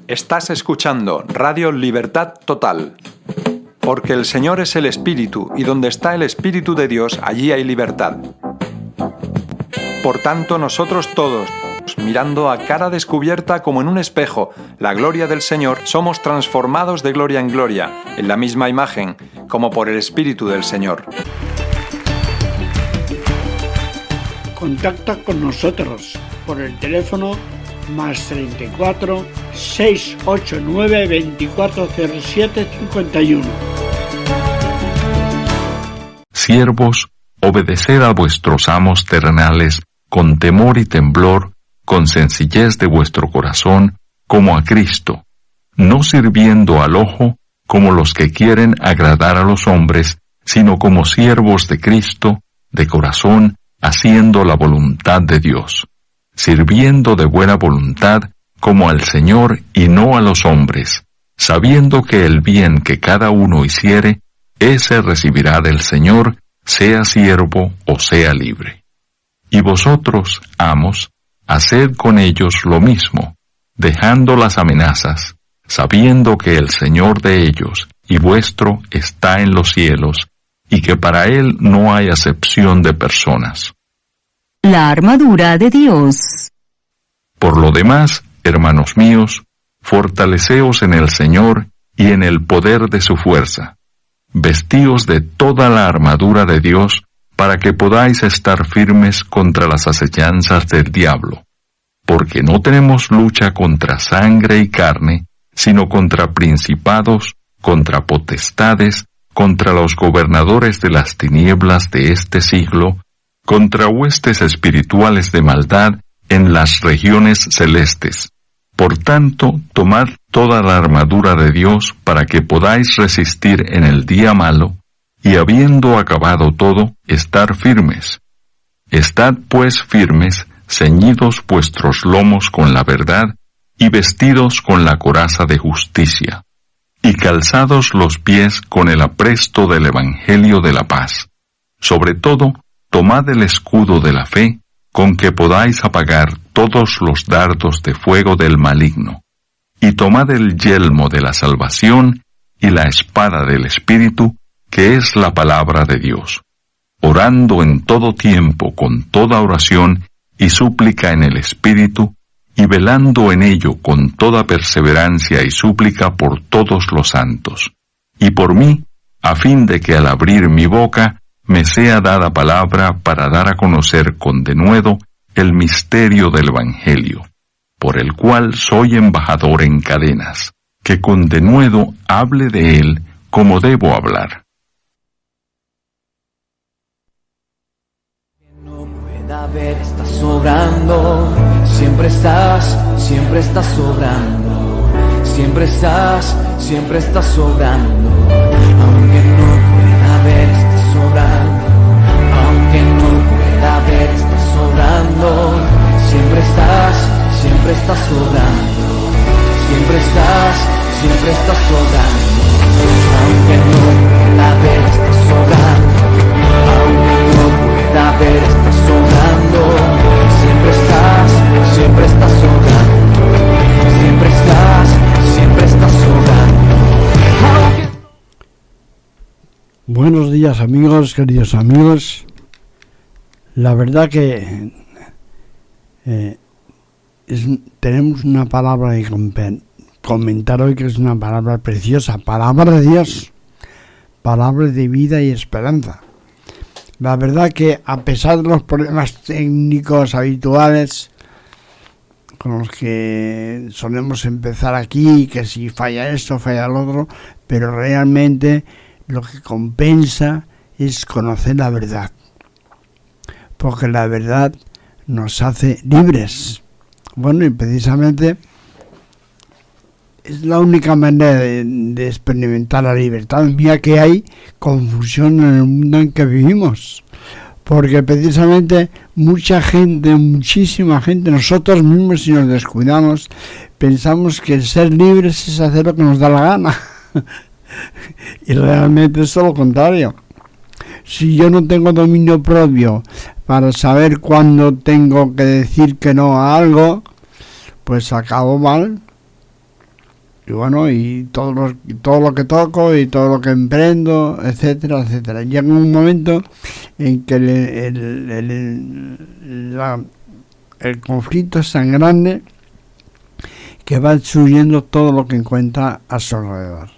Estás escuchando Radio Libertad Total. Porque el Señor es el Espíritu, y donde está el Espíritu de Dios, allí hay libertad. Por tanto, nosotros todos, mirando a cara descubierta como en un espejo la gloria del Señor, somos transformados de gloria en gloria, en la misma imagen, como por el Espíritu del Señor. Contacta con nosotros por el teléfono más 34 689 2407 51. Siervos, obedeced a vuestros amos terrenales con temor y temblor, con sencillez de vuestro corazón, como a Cristo, no sirviendo al ojo como los que quieren agradar a los hombres, sino como siervos de Cristo, de corazón, haciendo la voluntad de Dios, sirviendo de buena voluntad como al Señor y no a los hombres, sabiendo que el bien que cada uno hiciere, ese recibirá del Señor, sea siervo o sea libre. Y vosotros, amos, haced con ellos lo mismo, dejando las amenazas, sabiendo que el Señor de ellos y vuestro está en los cielos, y que para Él no hay acepción de personas. La armadura de Dios. Por lo demás, hermanos míos, fortaleceos en el Señor y en el poder de su fuerza. Vestíos de toda la armadura de Dios, para que podáis estar firmes contra las acechanzas del diablo. Porque no tenemos lucha contra sangre y carne, sino contra principados, contra potestades, contra los gobernadores de las tinieblas de este siglo, contra huestes espirituales de maldad en las regiones celestes. Por tanto, tomad toda la armadura de Dios para que podáis resistir en el día malo, y habiendo acabado todo, estar firmes. Estad pues firmes, ceñidos vuestros lomos con la verdad, y vestidos con la coraza de justicia, y calzados los pies con el apresto del Evangelio de la paz. Sobre todo, tomad el escudo de la fe, con que podáis apagar todos los dardos de fuego del maligno, y tomad el yelmo de la salvación y la espada del Espíritu, que es la palabra de Dios, orando en todo tiempo con toda oración y súplica en el Espíritu, y velando en ello con toda perseverancia y súplica por todos los santos, y por mí, a fin de que al abrir mi boca me sea dada palabra para dar a conocer con denuedo el misterio del Evangelio, por el cual soy embajador en cadenas, que con denuedo hable de él como debo hablar. No pueda haber, estás sobrando, siempre estás sobrando, siempre estás sobrando, aunque no pueda haber, estás sobrando, aunque no pueda haber, estás sobrando, siempre estás sobrando, siempre estás sobrando, aunque no pueda haber, estás sobrando, aunque no pueda haber, estás sobrando, siempre estás sobrando, siempre estás sobrando. Buenos días, amigos, queridos amigos. La verdad que tenemos una palabra de comentar hoy que es una palabra preciosa, palabra de Dios, palabra de vida y esperanza. La verdad que a pesar de los problemas técnicos habituales con los que solemos empezar aquí, que si falla esto, falla lo otro, pero realmente lo que compensa es conocer la verdad, porque la verdad nos hace libres. Bueno, y precisamente es la única manera de experimentar la libertad, mira que hay confusión en el mundo en que vivimos, porque precisamente muchísima gente, nosotros mismos, si nos descuidamos, pensamos que el ser libres es hacer lo que nos da la gana. Y realmente es todo lo contrario. Si yo no tengo dominio propio para saber cuándo tengo que decir que no a algo, pues acabo mal. y bueno, y todo lo que toco y todo lo que emprendo, etcétera, etcétera. Llega un momento en que el conflicto es tan grande que va destruyendo todo lo que encuentra a su alrededor,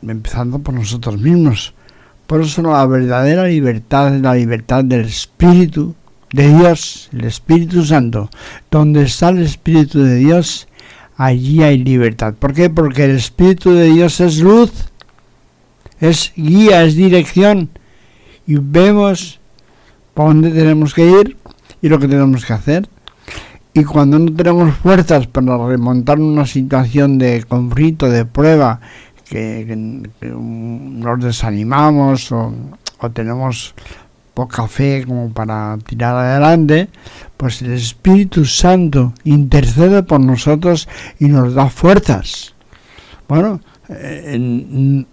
empezando por nosotros mismos. Por eso la verdadera libertad es la libertad del Espíritu de Dios, el Espíritu Santo. Donde está el Espíritu de Dios, allí hay libertad. ¿Por qué? Porque el Espíritu de Dios es luz, es guía, es dirección, y vemos por dónde tenemos que ir y lo que tenemos que hacer. Y cuando no tenemos fuerzas para remontar una situación de conflicto, de prueba, que nos desanimamos o tenemos poca fe como para tirar adelante, pues el Espíritu Santo intercede por nosotros y nos da fuerzas. Bueno,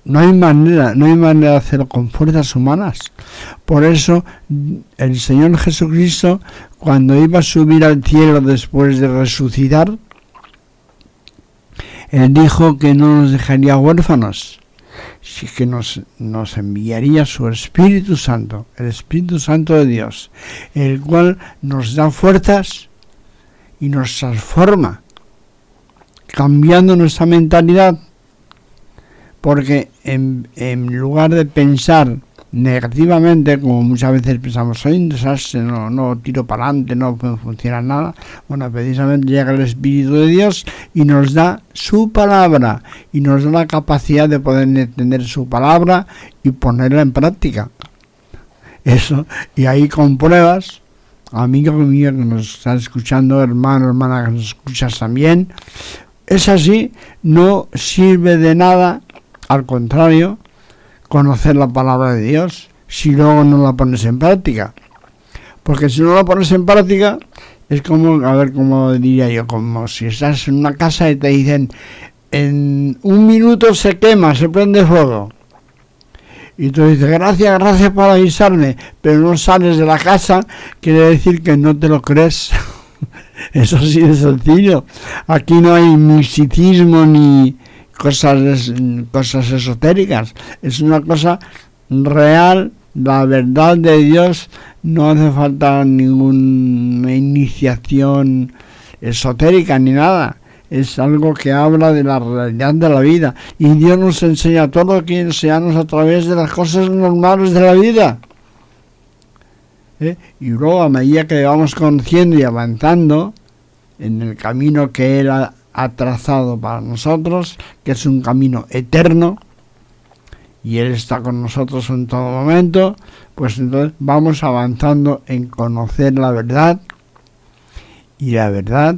no hay manera de hacerlo con fuerzas humanas. Por eso el Señor Jesucristo, cuando iba a subir al cielo después de resucitar, Él dijo que no nos dejaría huérfanos, que nos enviaría su Espíritu Santo, el Espíritu Santo de Dios, el cual nos da fuerzas y nos transforma, cambiando nuestra mentalidad, porque en lugar de pensar negativamente, como muchas veces pensamos, soy un desastre, no tiro para adelante, no funciona nada. Bueno, precisamente llega el Espíritu de Dios y nos da su palabra y nos da la capacidad de poder entender su palabra y ponerla en práctica. Eso, y ahí compruebas, amigo mío que nos estás escuchando, hermano, hermana que nos escuchas también, es así, no sirve de nada, al contrario, conocer la palabra de Dios si luego no la pones en práctica. Porque si no la pones en práctica es como, a ver, como diría yo, como si estás en una casa y te dicen en 1 minuto se quema, se prende fuego, y tú dices gracias por avisarme, pero no sales de la casa, quiere decir que no te lo crees. Eso sí de sencillo. Aquí no hay misticismo ni cosas esotéricas, es una cosa real, la verdad de Dios. No hace falta ninguna iniciación esotérica ni nada, es algo que habla de la realidad de la vida, y Dios nos enseña todo lo que enseñarnos a través de las cosas normales de la vida. Y luego, a medida que vamos conociendo y avanzando en el camino que Él ha trazado para nosotros, que es un camino eterno, y Él está con nosotros en todo momento, pues entonces vamos avanzando en conocer la verdad, y la verdad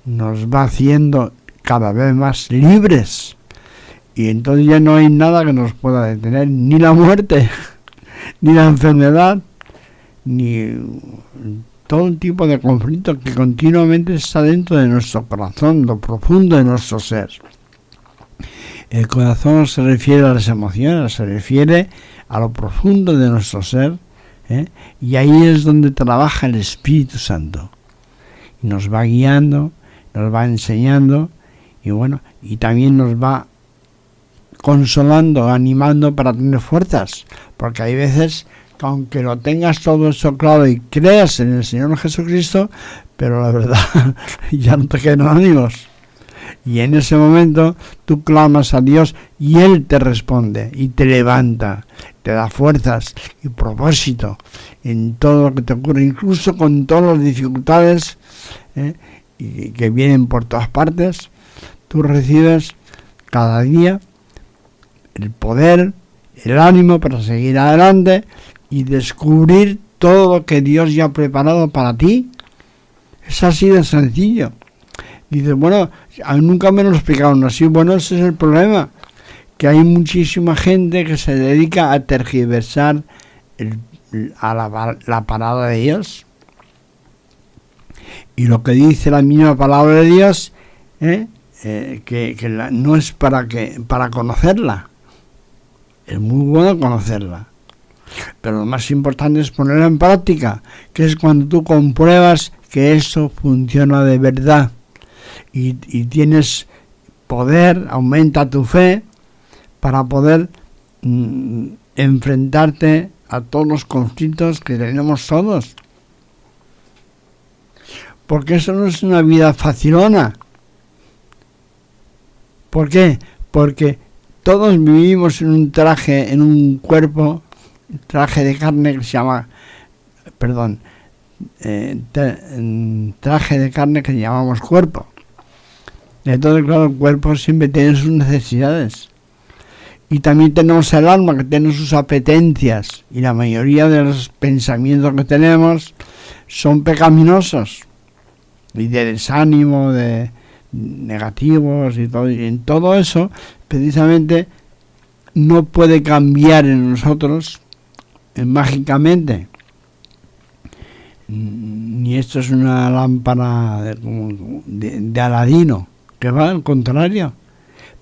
nos va haciendo cada vez más libres, y entonces ya no hay nada que nos pueda detener, ni la muerte, ni la enfermedad, ni todo tipo de conflicto que continuamente está dentro de nuestro corazón, lo profundo de nuestro ser. El corazón se refiere a las emociones, se refiere a lo profundo de nuestro ser, y ahí es donde trabaja el Espíritu Santo. Y nos va guiando, nos va enseñando, y bueno, y también nos va consolando, animando para tener fuerzas, porque hay veces que aunque lo tengas todo eso claro y creas en el Señor Jesucristo, pero la verdad ya no te quedan ánimos, y en ese momento tú clamas a Dios y Él te responde y te levanta, te da fuerzas y propósito en todo lo que te ocurre, incluso con todas las dificultades y que vienen por todas partes. Tú recibes cada día el poder, el ánimo para seguir adelante y descubrir todo lo que Dios ya ha preparado para ti. Es así de sencillo. Dices, bueno, nunca me lo explicaron así. Bueno, ese es el problema, que hay muchísima gente que se dedica a tergiversar la palabra de Dios. Y lo que dice la misma palabra de Dios, no es para conocerla. Es muy bueno conocerla, pero lo más importante es ponerla en práctica, que es cuando tú compruebas que eso funciona de verdad y tienes poder, aumenta tu fe para poder enfrentarte a todos los conflictos que tenemos todos. Porque eso no es una vida facilona. ¿Por qué? Porque todos vivimos en un traje, en un cuerpo, traje de carne que se llama, traje de carne que llamamos cuerpo. Entonces, claro, el cuerpo siempre tiene sus necesidades. Y también tenemos el alma, que tiene sus apetencias. Y la mayoría de los pensamientos que tenemos son pecaminosos. Y de desánimo, de negativos y todo. Y en todo eso, precisamente, no puede cambiar en nosotros mágicamente. Ni esto es una lámpara de Aladino, que va al contrario.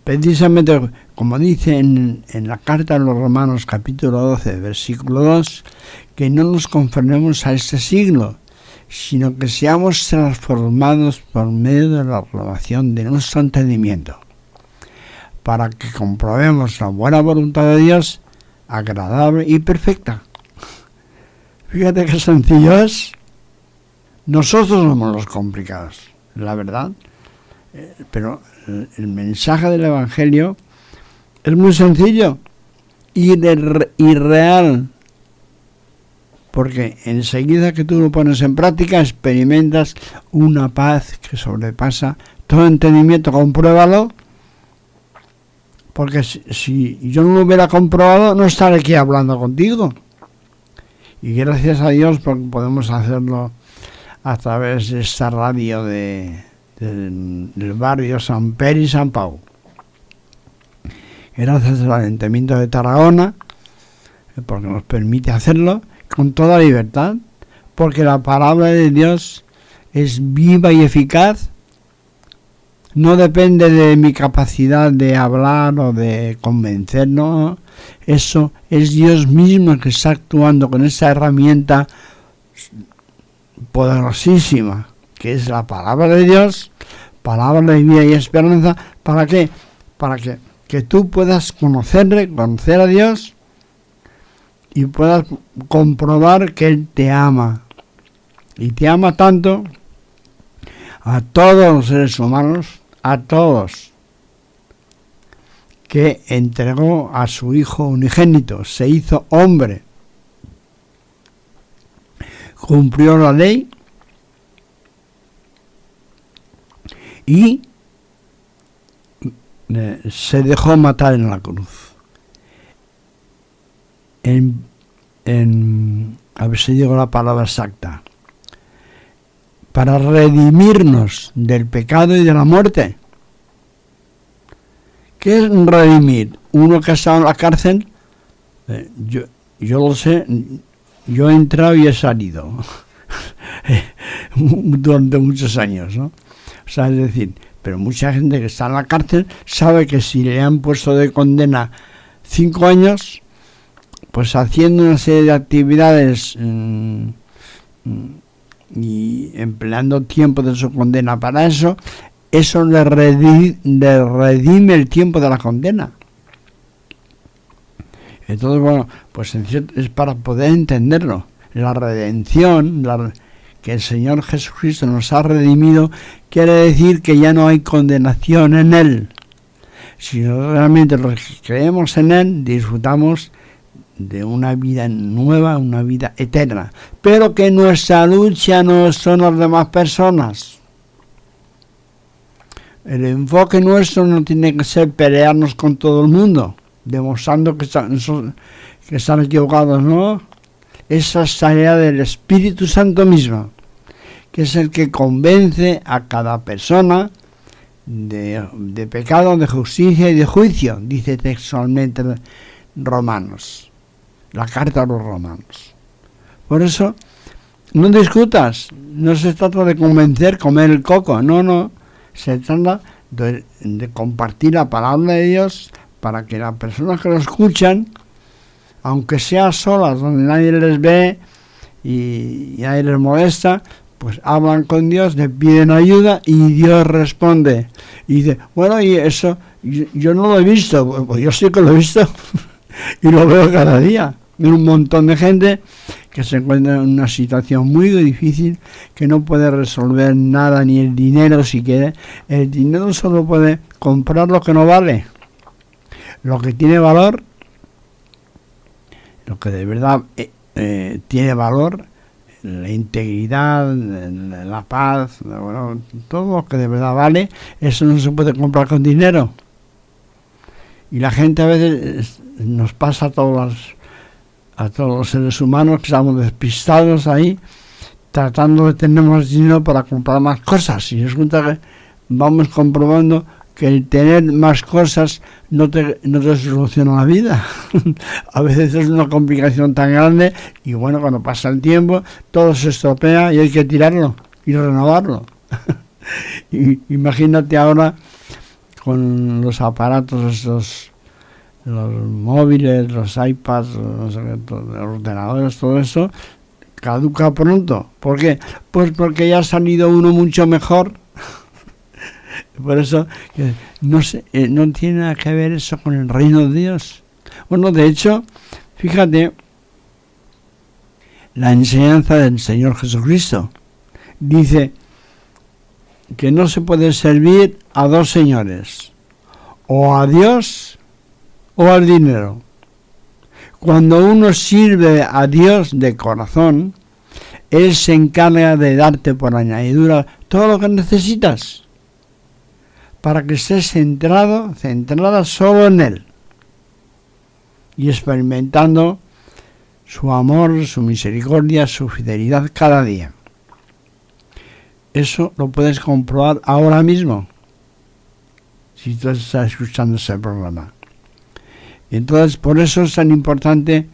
Precisamente, como dice en la carta a los Romanos, capítulo 12, versículo 2, que no nos conformemos a este siglo, sino que seamos transformados por medio de la renovación de nuestro entendimiento, para que comprobemos la buena voluntad de Dios, agradable y perfecta. Fíjate qué sencillo es. Nosotros somos los complicados, la verdad. Pero el mensaje del Evangelio es muy sencillo y real. Porque enseguida que tú lo pones en práctica, experimentas una paz que sobrepasa todo entendimiento. Compruébalo. Porque si yo no lo hubiera comprobado, no estaré aquí hablando contigo. Y gracias a Dios porque podemos hacerlo a través de esta radio del barrio San Pere y San Pau. Gracias al Ayuntamiento de Tarragona, porque nos permite hacerlo con toda libertad, porque la palabra de Dios es viva y eficaz. No depende de mi capacidad de hablar o de convencer, no. Eso es Dios mismo que está actuando con esa herramienta poderosísima, que es la palabra de Dios, palabra de vida y esperanza. ¿Para qué? Para que tú puedas conocer a Dios y puedas comprobar que Él te ama. Y te ama tanto a todos los seres humanos, a todos, que entregó a su Hijo unigénito, se hizo hombre, cumplió la ley y se dejó matar en la cruz. A ver si digo la palabra exacta. Para redimirnos del pecado y de la muerte. ¿Qué es redimir? Uno que ha estado en la cárcel, yo lo sé, yo he entrado y he salido durante muchos años, ¿no? O sea, es decir, pero mucha gente que está en la cárcel sabe que si le han puesto de condena 5 años, pues haciendo una serie de actividades y empleando tiempo de su condena para eso le redime el tiempo de la condena. Entonces, bueno, pues en cierto, es para poder entenderlo. La redención, que el Señor Jesucristo nos ha redimido, quiere decir que ya no hay condenación en Él. Si realmente los que creemos en Él, disfrutamos de una vida nueva, una vida eterna. Pero que nuestra lucha no son las demás personas. El enfoque nuestro no tiene que ser pelearnos con todo el mundo, demostrando que están equivocados, ¿no? Esa es tarea del Espíritu Santo mismo, que es el que convence a cada persona de pecado, de justicia y de juicio, dice textualmente Romanos, la carta a los Romanos. Por eso, no discutas, no se trata de convencer, comer el coco, no. Se trata de compartir la palabra de Dios para que las personas que lo escuchan, aunque sea solas, donde nadie les ve y nadie les molesta, pues hablan con Dios, le piden ayuda y Dios responde. Y dice, bueno, y eso, yo no lo he visto, pues yo sí que lo he visto y lo veo cada día. Hay un montón de gente que se encuentra en una situación muy difícil, que no puede resolver nada, ni el dinero si quiere. El dinero solo puede comprar lo que no vale. Lo que tiene valor, lo que de verdad tiene valor, la integridad, la paz, bueno, todo lo que de verdad vale, eso no se puede comprar con dinero. Y la gente a veces nos pasa a todos los seres humanos que estamos despistados ahí, tratando de tener más dinero para comprar más cosas. Y resulta que vamos comprobando que el tener más cosas no te soluciona la vida. A veces es una complicación tan grande y bueno, cuando pasa el tiempo todo se estropea y hay que tirarlo y renovarlo. Imagínate ahora con los aparatos estos, los móviles, los iPads, los ordenadores, todo eso caduca pronto. ¿Por qué? Pues porque ya ha salido uno mucho mejor. Por eso no tiene nada que ver eso con el reino de Dios. Bueno, de hecho, fíjate la enseñanza del Señor Jesucristo. Dice que no se puede servir a dos señores, o a Dios o al dinero. Cuando uno sirve a Dios de corazón, Él se encarga de darte por añadidura todo lo que necesitas, para que estés centrada solo en Él y experimentando su amor, su misericordia, su fidelidad cada día. Eso lo puedes comprobar ahora mismo si tú estás escuchando ese programa. Y entonces por eso es tan importante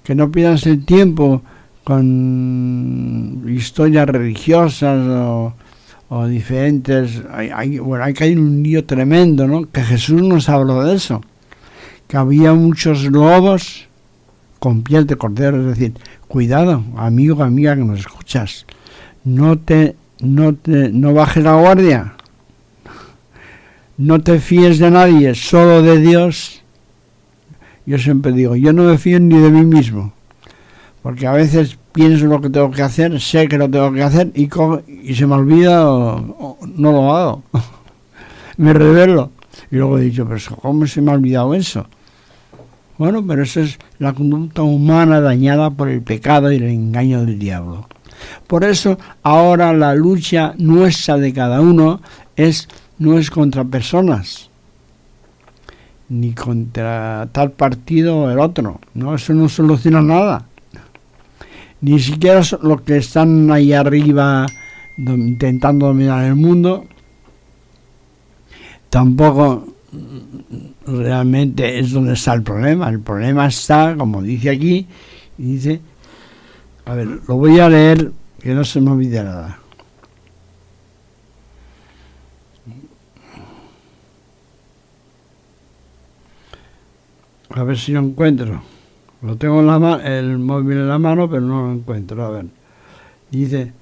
que no pierdas el tiempo con historias religiosas o diferentes. Hay que hay un lío tremendo, ¿no? Que Jesús nos habló de eso, que había muchos lobos con piel de cordero. Es decir, cuidado, amigo, amiga que nos escuchas, no bajes la guardia, no te fíes de nadie, solo de Dios. Yo siempre digo, yo no me fío ni de mí mismo, porque a veces pienso lo que tengo que hacer, sé que lo tengo que hacer y se me olvida o no lo hago. Me rebelo. Y luego he dicho, pero ¿cómo se me ha olvidado eso? Bueno, pero eso es la conducta humana dañada por el pecado y el engaño del diablo. Por eso ahora la lucha nuestra de cada uno no es contra personas, ni contra tal partido o el otro. No, eso no soluciona nada. Ni siquiera los que están ahí arriba intentando dominar el mundo, tampoco realmente es donde está el problema. El problema está, como dice aquí, y dice, a ver, lo voy a leer, que no se me olvide nada. A ver si lo encuentro. Lo tengo en el móvil en la mano, pero no lo encuentro. A ver. Dice,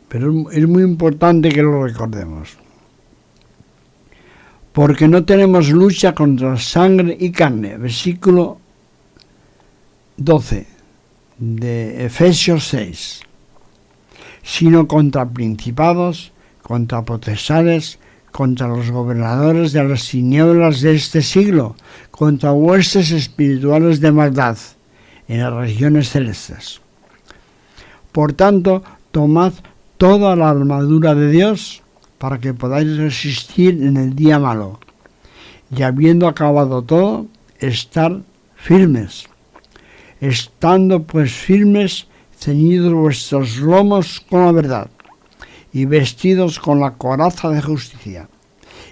pero es muy importante que lo recordemos. Porque no tenemos lucha contra sangre y carne. Versículo 12 de Efesios 6. Sino contra principados, contra potestades, contra los gobernadores de las tinieblas de este siglo, contra huestes espirituales de maldad en las regiones celestes. Por tanto, tomad toda la armadura de Dios para que podáis resistir en el día malo, y habiendo acabado todo, estar firmes. Estando pues firmes, ceñidos vuestros lomos con la verdad, y vestidos con la coraza de justicia,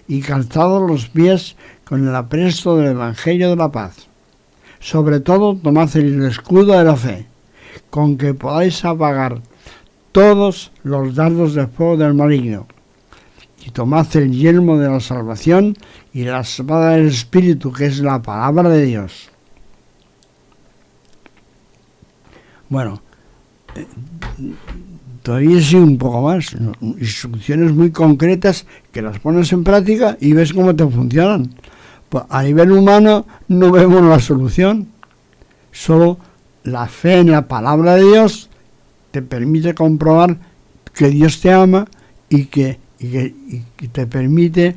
y calzados los pies con el apresto del Evangelio de la paz. Sobre todo, tomad el escudo de la fe, con que podáis apagar todos los dardos de fuego del maligno, y tomad el yelmo de la salvación y la espada del Espíritu, que es la palabra de Dios. Bueno, todavía sí un poco más, ¿no? Instrucciones muy concretas que las pones en práctica y ves cómo te funcionan. Pues a nivel humano no vemos la solución, solo la fe en la palabra de Dios te permite comprobar que Dios te ama y que te permite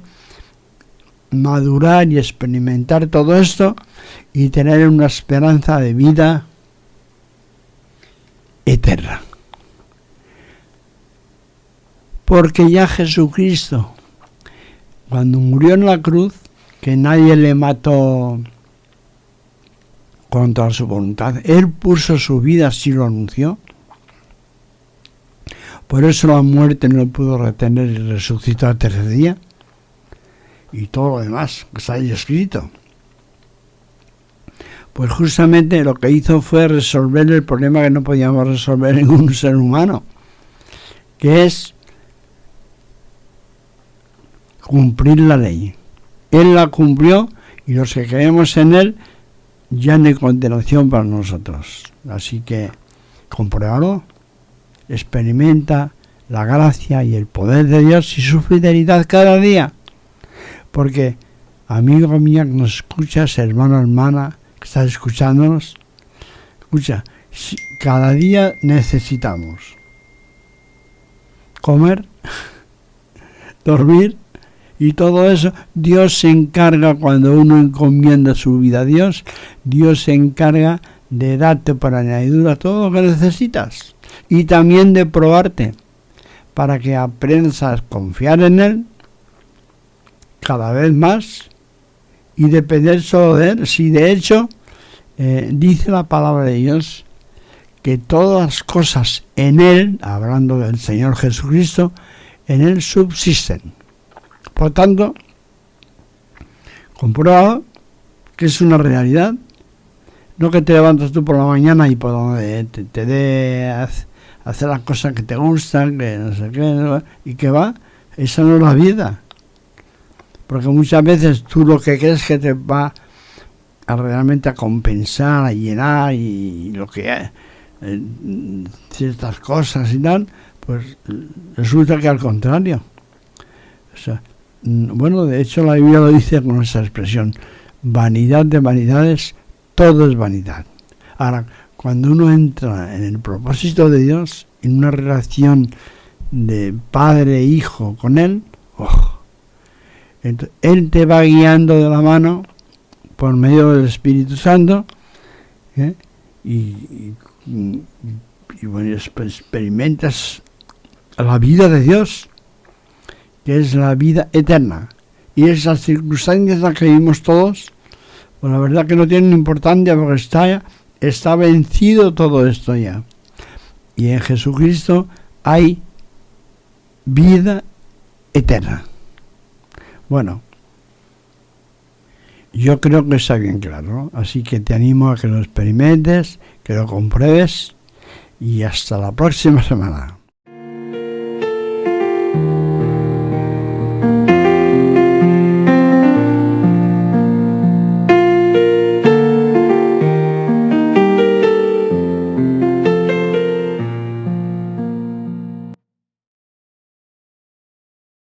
madurar y experimentar todo esto y tener una esperanza de vida eterna. Porque ya Jesucristo, cuando murió en la cruz, que nadie le mató contra su voluntad, Él puso su vida, así lo anunció. Por eso la muerte no pudo retener y resucitó al tercer día. Y todo lo demás que está ahí escrito. Pues justamente lo que hizo fue resolver el problema que no podíamos resolver en un ser humano, que es cumplir la ley. Él la cumplió y los que creemos en Él ya no hay condenación para nosotros. Así que compruébalo, experimenta la gracia y el poder de Dios y su fidelidad cada día. Porque, amigo mío que nos escuchas, hermano, hermana, que estás escuchándonos, escucha, cada día necesitamos comer, dormir y todo eso. Dios se encarga, cuando uno encomienda su vida a Dios, Dios se encarga de darte por añadidura todo lo que necesitas y también de probarte para que aprendas a confiar en Él cada vez más y depender solo de Él. Si de hecho dice la palabra de Dios que todas las cosas en Él, hablando del Señor Jesucristo, en Él subsisten. Por tanto, comprueba que es una realidad, no que te levantas tú por la mañana y por donde te dé hacer las cosas que te gustan, que no sé qué, y que va, esa no es la vida. Porque muchas veces tú lo que crees que te va a realmente a compensar, a llenar y lo que ciertas cosas y tal, pues resulta que al contrario. O sea, bueno, de hecho la Biblia lo dice con esa expresión: vanidad de vanidades, todo es vanidad. Ahora, cuando uno entra en el propósito de Dios, en una relación de padre e hijo con Él, entonces, Él te va guiando de la mano por medio del Espíritu Santo, y bueno, experimentas la vida de Dios, que es la vida eterna. Y esas circunstancias en las que vivimos todos, pues la verdad que no tienen importancia, porque está vencido todo esto ya. Y en Jesucristo hay vida eterna. Bueno, yo creo que está bien claro, así que te animo a que lo experimentes, que lo compruebes y hasta la próxima semana.